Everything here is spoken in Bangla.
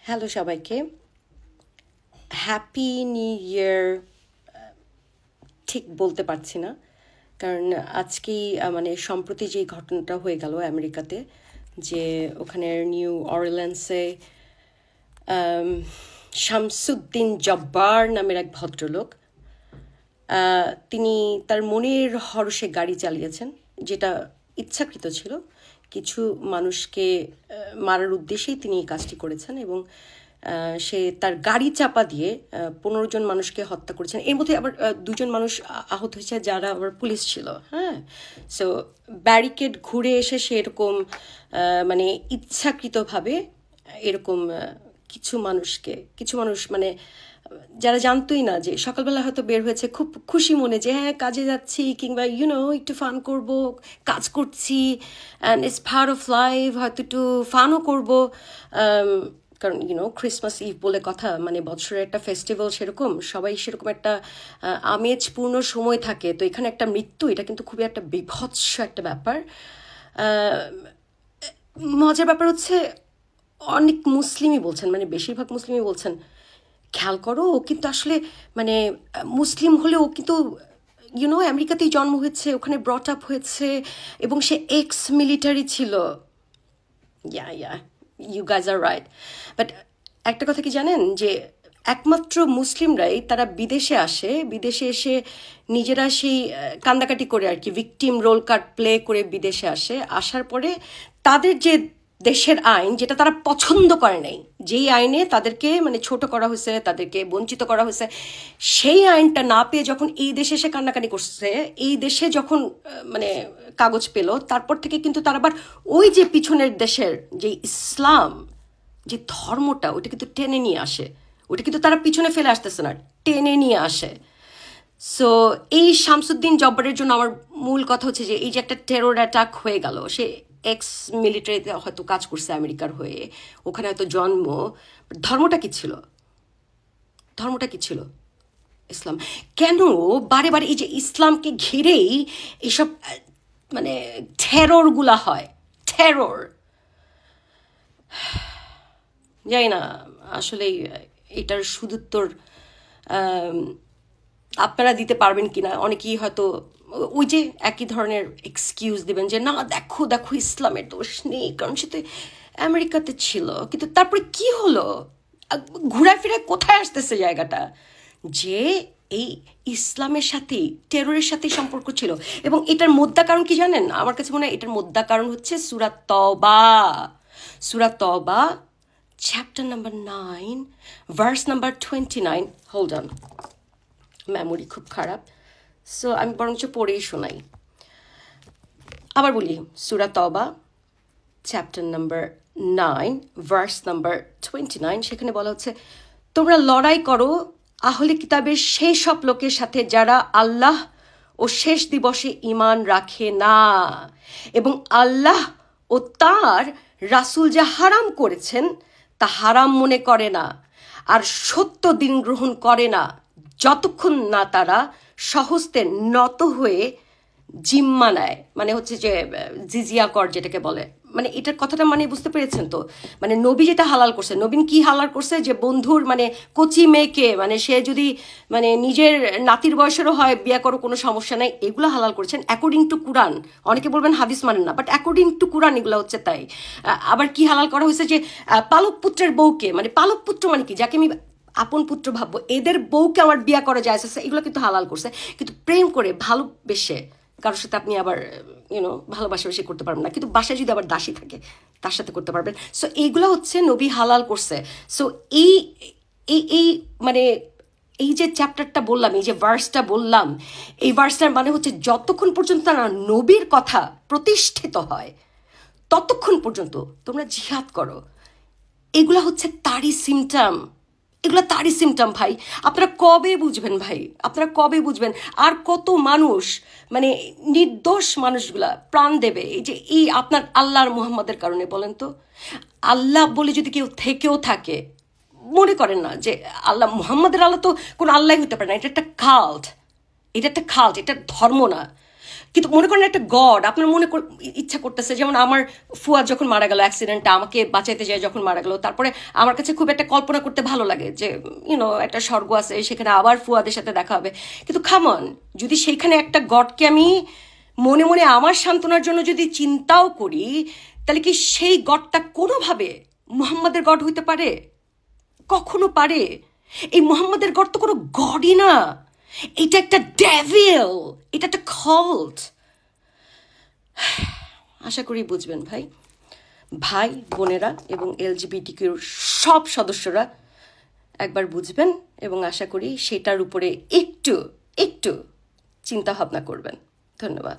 হ্যালো সবাইকে, হ্যাপি নিউ ইয়ার ঠিক বলতে পারছি না, কারণ আজকেই মানে সম্প্রতি যে ঘটনাটা হয়ে গেল আমেরিকাতে, যে ওখানের নিউ অরল্যান্সে শামসুদ্দিন জব্বার নামের এক ভদ্রলোক, তিনি তার মনের হরষে গাড়ি চালিয়েছেন, যেটা ইচ্ছাকৃত ছিল। কিছু মানুষকে মারার উদ্দেশ্যেই তিনি এই কাজটি করেছেন এবং সে তার গাড়ি চাপা দিয়ে 15 জন মানুষকে হত্যা করেছেন। এর মধ্যে আবার 2 জন মানুষ আহত হয়েছে, যারা আবার পুলিশ ছিল। হ্যাঁ, সো ব্যারিকেড ঘুরে এসে সে এরকম মানে ইচ্ছাকৃতভাবে এরকম কিছু মানুষ মানে যারা জানতোই না, যে সকালবেলা হয়তো বের হয়েছে খুব খুশি মনে, যে হ্যাঁ কাজে যাচ্ছি, কিংবা একটু ফান করব, কাজ করছি, and it's part of life, হয়তো একটু ফানও করব, কারণ ক্রিসমাস ইভ বলে কথা, মানে বছরের একটা ফেস্টিভ্যাল, সেরকম সবাই সেরকম একটা আমেজপূর্ণ সময় থাকে। তো এখানে একটা মৃত্যু, এটা কিন্তু খুবই একটা বিভৎস একটা ব্যাপার। মজার ব্যাপার হচ্ছে, অনেক মুসলিমই বলছেন, মানে বেশিরভাগ মুসলিমই বলছেন, খেয়াল করো ও কিন্তু আসলে মানে মুসলিম হলেও কিন্তু আমেরিকাতেই জন্ম হয়েছে, ওখানে ব্রট আপ হয়েছে, এবং সে এক্স মিলিটারি ছিল। Yeah you guys are right, but একটা কথা কি জানেন, যে একমাত্র মুসলিমরাই তারা বিদেশে আসে, বিদেশে এসে নিজেরা সেই কান্দাকাটি করে আর কি ভিকটিম রোল কার্ড প্লে করে বিদেশে আসে। আসার পরে তাদের যে দেশের আইন, যেটা তারা পছন্দ করে নাই, যেই আইনে তাদেরকে মানে ছোট করা হয়েছে, তাদেরকে বঞ্চিত করা হয়েছে, সেই আইনটা না পেয়ে যখন এই দেশে এসে কান্নাকানি করছে, এই দেশে যখন মানে কাগজ পেল, তারপর থেকে কিন্তু তারা আবার ওই যে পিছনের দেশের যে ইসলাম, যে ধর্মটা, ওটা কিন্তু টেনে নিয়ে আসে, ওটা কিন্তু তারা পিছনে ফেলে আসতেছে না, টেনে নিয়ে আসে। সো এই শামসুদ্দিন জব্বারের জন্য আমার মূল কথা হচ্ছে যে এই যে একটা টেরর অ্যাটাক হয়ে গেল, সে এক্স মিলিটারিতে হয়তো কাজ করছে আমেরিকার হয়ে, ওখানে হয়তো জন্ম, ধর্মটা কি ছিল? ধর্মটা কি ছিল? ইসলাম। কেন বারে বারে এই যে ইসলামকে ঘিরেই এইসব মানে টেররগুলা হয়? টেরর, জানি না আসলে এটার সুদুত্তর আপনারা দিতে পারবেন কিনা। অনেকেই হয়তো ওই যে একই ধরনের এক্সকিউজ দেবেন, যে না দেখো দেখো ইসলামের দোষ নেই, কারণ সে তো আমেরিকাতে ছিল। কিন্তু তারপরে কি হলো? ঘুরায় ফিরে কোথায় আসতেছে জায়গাটা? যে এই ইসলামের সাথেই টেররের সাথেই সম্পর্ক ছিল। এবং এটার মোদ্দা কারণ কি জানেন? আমার কাছে মনে হয় এটার মোদ্দা কারণ হচ্ছে সূরা তওবা। সূরা তওবা chapter number 9 verse number 29। Hold on, memory খুব খারাপ, সো আমি বরঞ্চ পড়েই শোনাই। আবার বলি, সূরা তওবা চ্যাপ্টার নাম্বার 9 ভার্স নাম্বার 29, সেখানে বলা হচ্ছে, তোমরা লড়াই করো আহলে কিতাবের সেই সব লোকের সাথে যারা আল্লাহ ও শেষ দিবসে ঈমান রাখে না, এবং আল্লাহ ও তার রাসূল যা হারাম করেছেন তা হারাম মনে করে না, আর সত্য দিন গ্রহণ করে না, যতক্ষণ না তারা স্বহস্তে নত হয়ে জিম্মা নেয়। মানে হচ্ছে যে জিজিয়া কর যেটাকে বলে, মানে এটার কথাটা মানে বুঝতে পেরেছেন তো? মানে নবী যেটা হালাল করছে, নবীন কি হালাল করছে, যে বন্ধুর মানে কচি মেয়েকে, মানে সে যদি মানে নিজের নাতির বয়সেরও হয়, বিয়ে করো, কোনো সমস্যা নাই, এগুলো হালাল করেছেন অ্যাকর্ডিং টু কুরআন। অনেকে বলবেন হাদিস মানেন না, বাট অ্যাকর্ডিং টু কুরআন এগুলো হচ্ছে তাই। আবার কি হালাল করা হয়েছে, যে পালক পুত্রের বউকে, মানে পালক পুত্র মানে কি, যাকে আমি আপন পুত্র ভাববো, এদের বউকে আমার বিয়ে করা যায়, এগুলো কিন্তু হালাল করছে। কিন্তু প্রেম করে ভালোবেসে কারোর সাথে আপনি আবার ভালোবাসাবাসি করতে পারবেন না, কিন্তু বাসায় যদি আবার দাসী থাকে তার সাথে করতে পারবেন। সো এইগুলো হচ্ছে নবী হালাল করছে। সো এই এই এই মানে এই যে চ্যাপ্টারটা বললাম, এই যে ভার্সটা বললাম, এই ভার্সটার মানে হচ্ছে যতক্ষণ পর্যন্ত না নবীর কথা প্রতিষ্ঠিত হয় ততক্ষণ পর্যন্ত তোমরা জিহাদ করো। এগুলা হচ্ছে তারই সিমটম, এগুলো তারই সিমটম ভাই। আপনারা কবে বুঝবেন ভাই? আপনারা কবে বুঝবেন? আর কত মানুষ, মানে নির্দোষ মানুষগুলা প্রাণ দেবে এই যে এই আপনার আল্লাহর মুহাম্মাদের কারণে? বলেন তো, আল্লাহ বলে যদি কেউ থেকেও থাকে, মনে করেন না যে আল্লাহ, মুহাম্মাদের আল্লাহ তো কোনো আল্লাহ হতে পারে না, এটা একটা কাল্ট, এটা একটা কাল্ট, এটা ধর্ম না। কিন্তু মনে করেন একটা গড আপনার ইচ্ছা করতেছে, যেমন আমার ফুয়াদ যখন মারা গেল অ্যাক্সিডেন্টে, আমাকে বাঁচাইতে যায় যখন মারা গেল, তারপরে আমার কাছে খুব একটা কল্পনা করতে ভালো লাগে যে একটা স্বর্গ আছে, সেখানে আবার ফুয়াদের সাথে দেখা হবে। কিন্তু খামন, যদি সেইখানে একটা গডকে আমি মনে মনে আমার সান্ত্বনার জন্য যদি চিন্তাও করি, তাহলে কি সেই গডটা কোনোভাবে মুহাম্মাদের গড হইতে পারে? কখনো পারে? এই মুহাম্মাদের গড তো কোনো গডই না, এটা একটা ডেভিল, এটা একটা কাল্ট। আশা করি বুঝবেন ভাই, ভাই বোনেরা এবং এলজিবিটিকিউর সব সদস্যরা একবার বুঝবেন, এবং আশা করি সেটার উপরে একটু একটু চিন্তা ভাবনা করবেন। ধন্যবাদ।